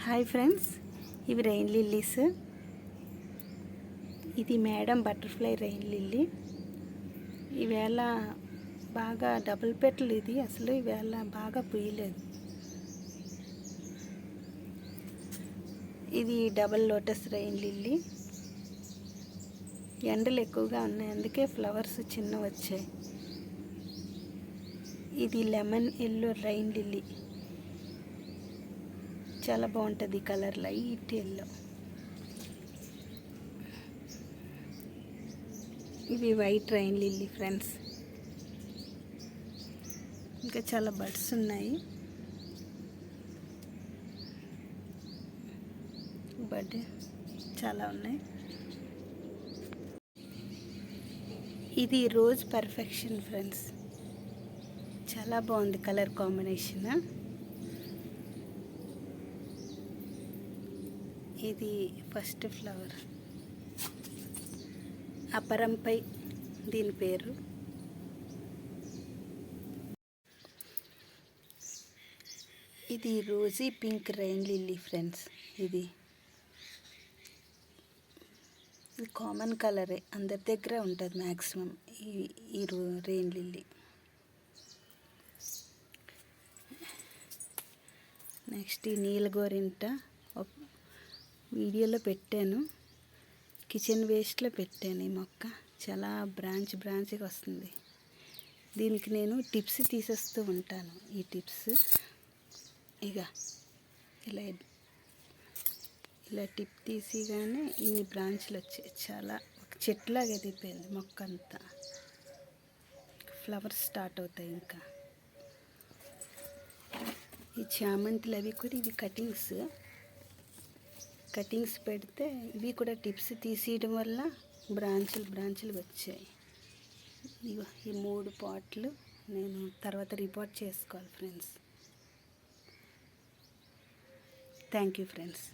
Hi friends, ఇవి rain lilies. ఇది madam butterfly rain lily. ఈవేళ బాగా డబుల్ పెటల్. ఇది అసలు ఈవేళ బాగా పూయలేదు. ఇది డబల్ లోటస్ రెయిన్ లిల్లీ. ఎండలు ఎక్కువగా ఉన్నాయి, అందుకే ఫ్లవర్స్ చిన్న వచ్చాయి. ఇది లెమన్ ఎల్లో రెయిన్ లిల్లీ. చాలా బాగుంటుంది కలర్, లైట్ ఎల్లో. ఇవి వైట్ రెయిన్ లిల్లీ ఫ్రెండ్స్. ఇంకా చాలా బడ్స్ ఉన్నాయి. బడ్ చాలా ఉన్నాయి. ఇది రోజ్ పర్ఫెక్షన్ ఫ్రెండ్స్. చాలా బాగుంది కలర్ కాంబినేషన్. ఇది ఫస్ట్ ఫ్లవర్, అపరంపై దీని పేరు. ఇది rosy pink rain lily friends. ఇది కామన్ కలరే, అందరి దగ్గర ఉంటుంది మ్యాక్సిమం ఈ రెయిన్ లిల్లీ. నెక్స్ట్ ఈ నీలగోరింట వీడియోలో పెట్టాను, కిచెన్ వేస్ట్లో పెట్టాను. ఈ మొక్క చాలా బ్రాంచ్గా వస్తుంది. దీనికి నేను టిప్స్ తీసేస్తూ ఉంటాను. ఈ టిప్స్ ఇలా టిప్ తీసిగానే ఇన్ని బ్రాంచ్లు వచ్చాయి. చాలా ఒక చెట్లాగా ఎదిగిపోయింది మొక్క అంతా. ఫ్లవర్స్ స్టార్ట్ అవుతాయి. ఇంకా ఈ చామంతులు అవి కూడా ఇవి కటింగ్స్ పెడితే ఇవి కూడా టిప్స్ తీసేయడం వల్ల బ్రాంచులు వచ్చాయి. ఇగో ఈ 3 పాట్లు నేను తర్వాత రిపోర్ట్ చేసుకోవాలి ఫ్రెండ్స్. Thank you friends.